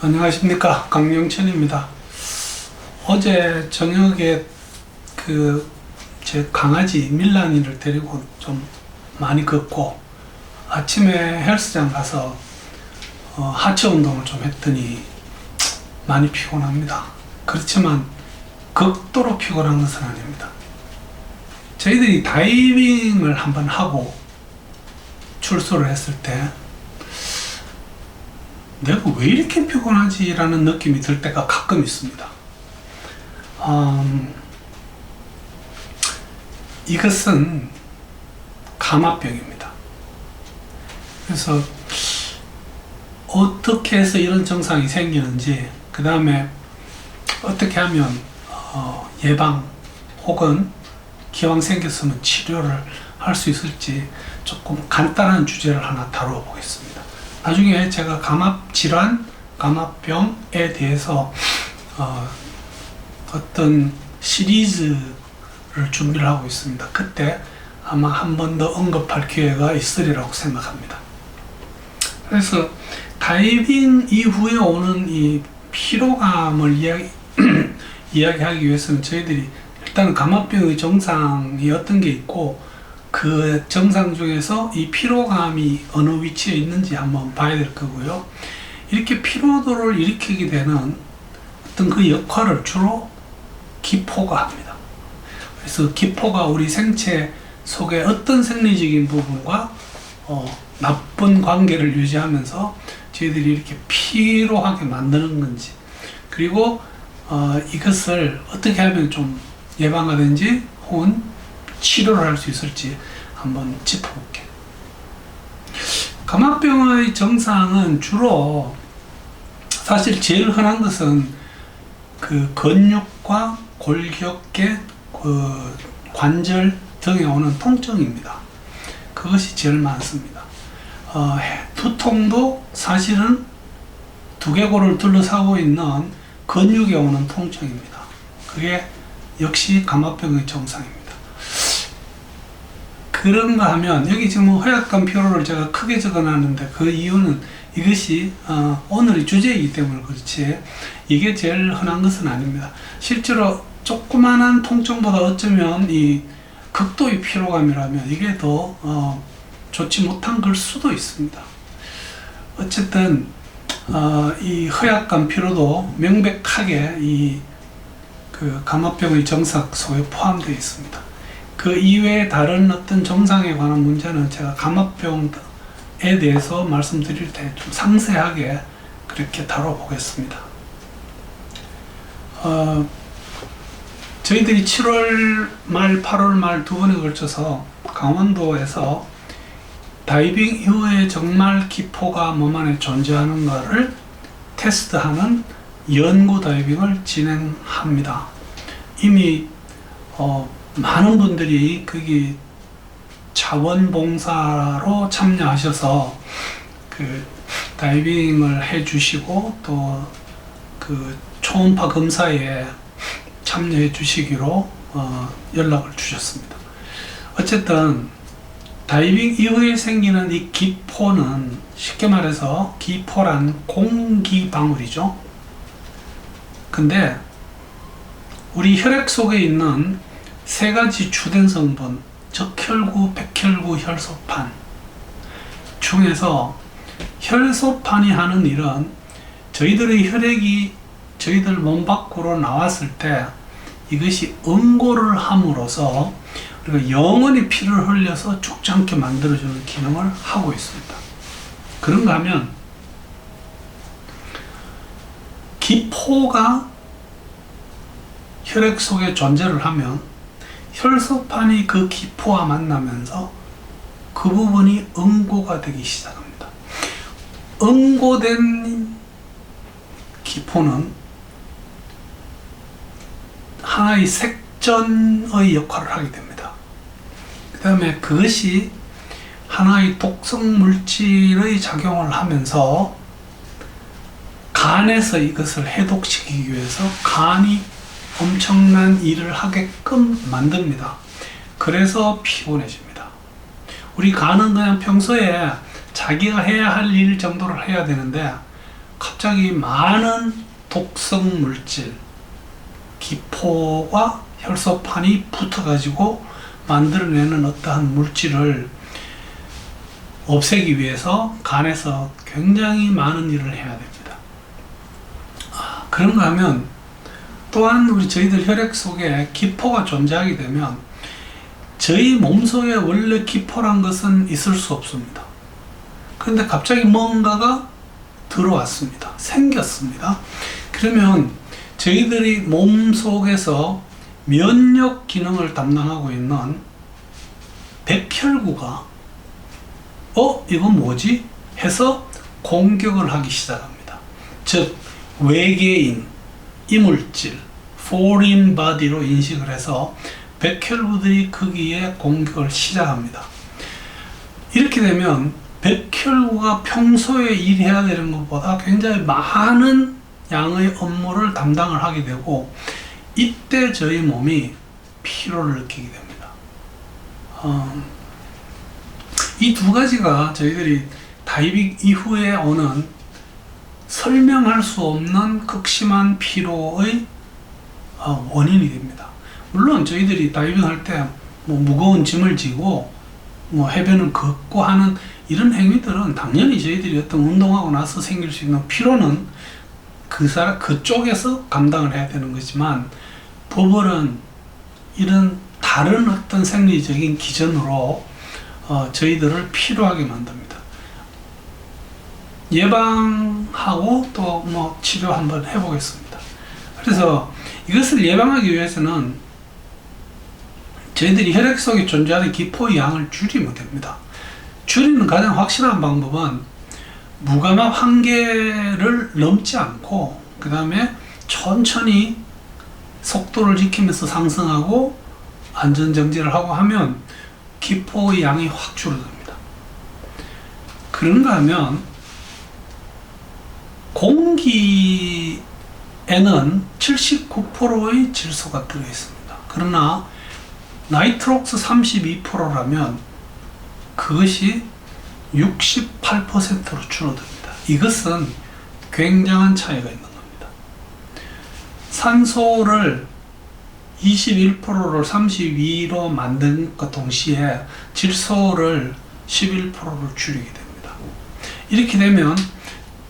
안녕하십니까, 강영천입니다. 어제 저녁에 제 강아지 밀란이를 데리고 좀 많이 걷고, 아침에 헬스장 가서 하체 운동을 좀 했더니 많이 피곤합니다. 그렇지만 극도로 피곤한 것은 아닙니다. 저희들이 다이빙을 한번 하고 출소를 했을 때 내가 왜 이렇게 피곤하지? 라는 느낌이 들 때가 가끔 있습니다. 이것은 감압병입니다. 그래서 어떻게 해서 이런 증상이 생기는지, 그 다음에 어떻게 하면 예방 혹은 기왕 생겼으면 치료를 할 수 있을지 조금 간단한 주제를 하나 다루어 보겠습니다. 나중에 제가 감압질환, 감압병에 대해서 어떤 시리즈를 준비를 하고 있습니다. 그때 아마 한 번 더 언급할 기회가 있으리라고 생각합니다. 그래서 다이빙 이후에 오는 이 피로감을 이야기하기 위해서는 저희들이 일단 감압병의 증상이 어떤 게 있고, 그 증상 중에서 이 피로감이 어느 위치에 있는지 한번 봐야 될 거고요. 이렇게 피로도를 일으키게 되는 어떤 그 역할을 주로 기포가 합니다. 그래서 기포가 우리 생체 속에 어떤 생리적인 부분과 나쁜 관계를 유지하면서 저희들이 이렇게 피로하게 만드는 건지, 그리고 이것을 어떻게 하면 좀 예방하든지 혹은 치료를 할 수 있을지 한번 짚어볼게요. 감압병의 증상은 주로 사실 제일 흔한 것은 그 근육과 골격계, 그 관절 등에 오는 통증입니다. 그것이 제일 많습니다. 두통도 사실은 두개골을 둘러싸고 있는 근육에 오는 통증입니다. 그게 역시 감압병의 증상입니다. 그런가 하면 여기 지금 허약감 피로를 제가 크게 적어놨는데, 그 이유는 이것이 오늘의 주제이기 때문에 그렇지, 이게 제일 흔한 것은 아닙니다. 실제로 조그만한 통증보다 어쩌면 이 극도의 피로감이라면 이게 더 좋지 못한 걸 수도 있습니다. 어쨌든 이 허약감 피로도 명백하게 그 감압병의 증상 속에 포함되어 있습니다. 그 이외에 다른 어떤 증상에 관한 문제는 제가 감압병에 대해서 말씀드릴 때 좀 상세하게 그렇게 다뤄보겠습니다. 저희들이 7월 말, 8월 말 두 번에 걸쳐서 강원도에서 다이빙 이후에 정말 기포가 몸 안에 존재하는가를 테스트하는 연구 다이빙을 진행합니다. 이미 많은 분들이 거기 자원봉사로 참여하셔서 그 다이빙을 해주시고, 또 그 초음파 검사에 참여해 주시기로 연락을 주셨습니다. 어쨌든 다이빙 이후에 생기는 이 기포는 쉽게 말해서 기포란 공기방울이죠. 근데 우리 혈액 속에 있는 세 가지 주된 성분, 적혈구, 백혈구, 혈소판 중에서 혈소판이 하는 일은 저희들의 혈액이 저희들 몸 밖으로 나왔을 때 이것이 응고를 함으로써 우리가 영원히 피를 흘려서 죽지 않게 만들어주는 기능을 하고 있습니다. 그런가 하면 기포가 혈액 속에 존재를 하면 혈소판이 그 기포와 만나면서 그 부분이 응고가 되기 시작합니다. 응고된 기포는 하나의 색전의 역할을 하게 됩니다. 그 다음에 그것이 하나의 독성 물질의 작용을 하면서 간에서 이것을 해독시키기 위해서 간이 엄청난 일을 하게끔 만듭니다. 그래서 피곤해집니다. 우리 간은 그냥 평소에 자기가 해야 할 일 정도를 해야 되는데 갑자기 많은 독성 물질, 기포와 혈소판이 붙어가지고 만들어내는 어떠한 물질을 없애기 위해서 간에서 굉장히 많은 일을 해야 됩니다. 그런가 하면 또한 저희들 혈액 속에 기포가 존재하게 되면 저희 몸속에 원래 기포란 것은 있을 수 없습니다. 그런데 갑자기 뭔가가 들어왔습니다. 생겼습니다. 그러면 저희들이 몸속에서 면역 기능을 담당하고 있는 백혈구가 이건 뭐지? 해서 공격을 하기 시작합니다. 즉 외계인, 이물질, foreign body로 인식을 해서 백혈구들이 거기에 공격을 시작합니다. 이렇게 되면 백혈구가 평소에 일해야 되는 것보다 굉장히 많은 양의 업무를 담당을 하게 되고, 이때 저희 몸이 피로를 느끼게 됩니다. 이 두 가지가 저희들이 다이빙 이후에 오는 설명할 수 없는 극심한 피로의 원인이 됩니다. 물론 저희들이 다이빙 할 때 무거운 짐을 지고 해변을 걷고 하는 이런 행위들은 당연히 저희들이 어떤 운동하고 나서 생길 수 있는 피로는 그쪽에서 감당을 해야 되는 거지만, 버블은 이런 다른 어떤 생리적인 기전으로 저희들을 피로하게 만듭니다. 예방하고 또 치료 한번 해보겠습니다. 그래서 이것을 예방하기 위해서는 저희들이 혈액 속에 존재하는 기포의 양을 줄이면 됩니다. 줄이는 가장 확실한 방법은 무감압 한계를 넘지 않고 그 다음에 천천히 속도를 지키면서 상승하고 안전정지를 하고 하면 기포의 양이 확 줄어듭니다. 그런가 하면 공기에는 79%의 질소가 들어있습니다. 그러나 나이트록스 32%라면 그것이 68%로 줄어듭니다. 이것은 굉장한 차이가 있는 겁니다. 산소를 21%를 32로 만든 것 동시에 질소를 11%로 줄이게 됩니다. 이렇게 되면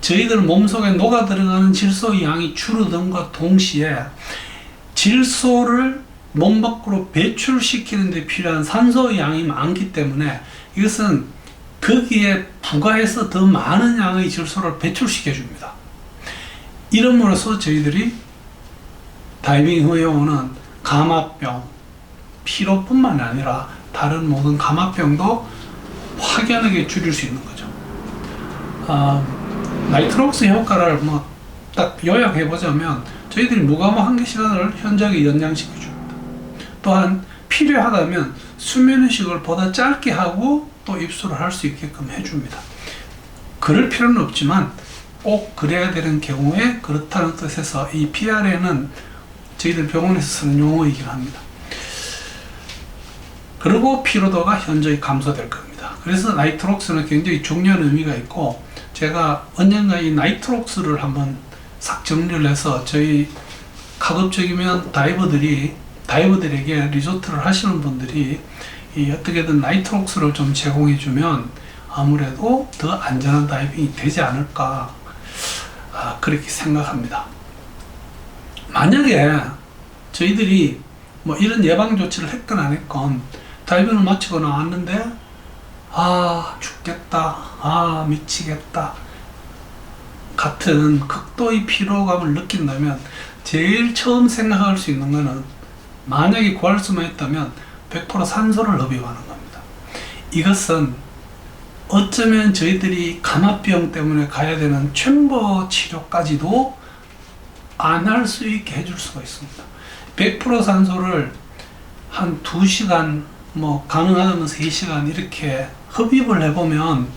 저희들 몸속에 녹아 들어가는 질소의 양이 줄어든과 동시에 질소를 몸 밖으로 배출시키는 데 필요한 산소의 양이 많기 때문에 이것은 거기에 부가해서 더 많은 양의 질소를 배출시켜 줍니다. 이름으로써 저희들이 다이빙 후에 오는 감압병, 피로뿐만 아니라 다른 모든 감압병도 확연하게 줄일 수 있는 거죠. 나이트록스 효과를 딱 요약해 보자면 저희들이 무감압 한계 시간을 현저하게 연장시켜 줍니다. 또한 필요하다면 수면 휴식을 보다 짧게 하고 또 입수를 할 수 있게끔 해줍니다. 그럴 필요는 없지만 꼭 그래야 되는 경우에 그렇다는 뜻에서 이 PRN은 저희들 병원에서 쓰는 용어이긴 합니다. 그리고 피로도가 현저히 감소될 겁니다. 그래서 나이트록스는 굉장히 중요한 의미가 있고, 제가 언젠가 이 나이트록스를 한번 싹 정리를 해서 저희 가급적이면 다이버들에게 리조트를 하시는 분들이 어떻게든 나이트록스를 좀 제공해 주면 아무래도 더 안전한 다이빙이 되지 않을까, 그렇게 생각합니다. 만약에 저희들이 이런 예방 조치를 했건 안 했건 다이빙을 마치고 나왔는데 죽겠다, 미치겠다 같은 극도의 피로감을 느낀다면 제일 처음 생각할 수 있는 것은, 만약에 구할 수만 있다면 100% 산소를 흡입하는 겁니다. 이것은 어쩌면 저희들이 감압병 때문에 가야 되는 챔버 치료까지도 안 할 수 있게 해줄 수가 있습니다. 100% 산소를 한 2시간, 가능하다면 3시간 이렇게 흡입을 해보면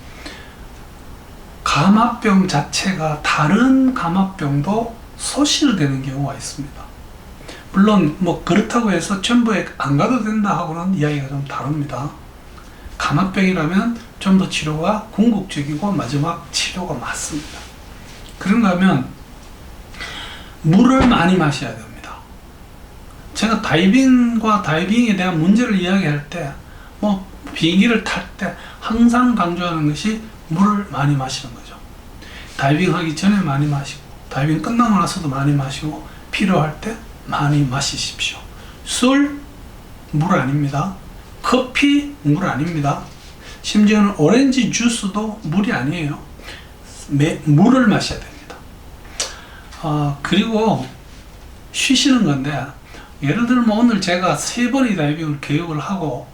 감압병 자체가 다른 감압병도 소실되는 경우가 있습니다. 물론 그렇다고 해서 챔버에 안 가도 된다 하고는 이야기가 좀 다릅니다. 감압병이라면 챔버 치료가 궁극적이고 마지막 치료가 맞습니다. 그런가 하면 물을 많이 마셔야 됩니다. 제가 다이빙과 다이빙에 대한 문제를 이야기할 때, 뭐 비행기를 탈 때 항상 강조하는 것이 물을 많이 마시는 거죠. 다이빙 하기 전에 많이 마시고, 다이빙 끝나고 나서도 많이 마시고, 필요할 때 많이 마시십시오. 술, 물 아닙니다. 커피, 물 아닙니다. 심지어는 오렌지 주스도 물이 아니에요. 물을 마셔야 됩니다. 그리고 쉬시는 건데, 예를 들면 오늘 제가 3번의 다이빙을 교육을 하고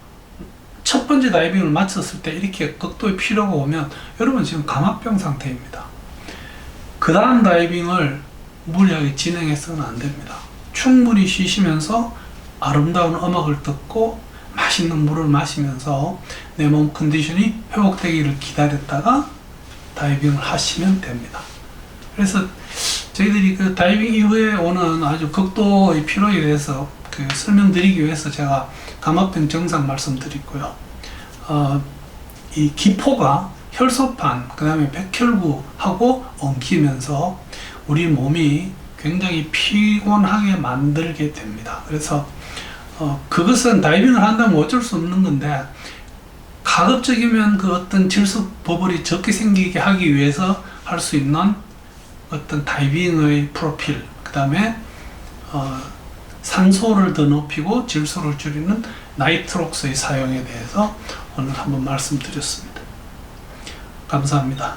첫 번째 다이빙을 마쳤을 때 이렇게 극도의 피로가 오면 여러분 지금 감압병 상태입니다. 그 다음 다이빙을 무리하게 진행해서는 안 됩니다. 충분히 쉬시면서 아름다운 음악을 듣고 맛있는 물을 마시면서 내 몸 컨디션이 회복되기를 기다렸다가 다이빙을 하시면 됩니다. 그래서 저희들이 그 다이빙 이후에 오는 아주 극도의 피로에 대해서 설명드리기 위해서 제가 감압병 증상 말씀드리고요. 이 기포가 혈소판, 그 다음에 백혈구하고 엉키면서 우리 몸이 굉장히 피곤하게 만들게 됩니다. 그래서 그것은 다이빙을 한다면 어쩔 수 없는 건데, 가급적이면 그 어떤 질소 버블이 적게 생기게 하기 위해서 할 수 있는 어떤 다이빙의 프로필, 그 다음에 산소를 더 높이고 질소를 줄이는 나이트록스의 사용에 대해서 오늘 한번 말씀드렸습니다. 감사합니다.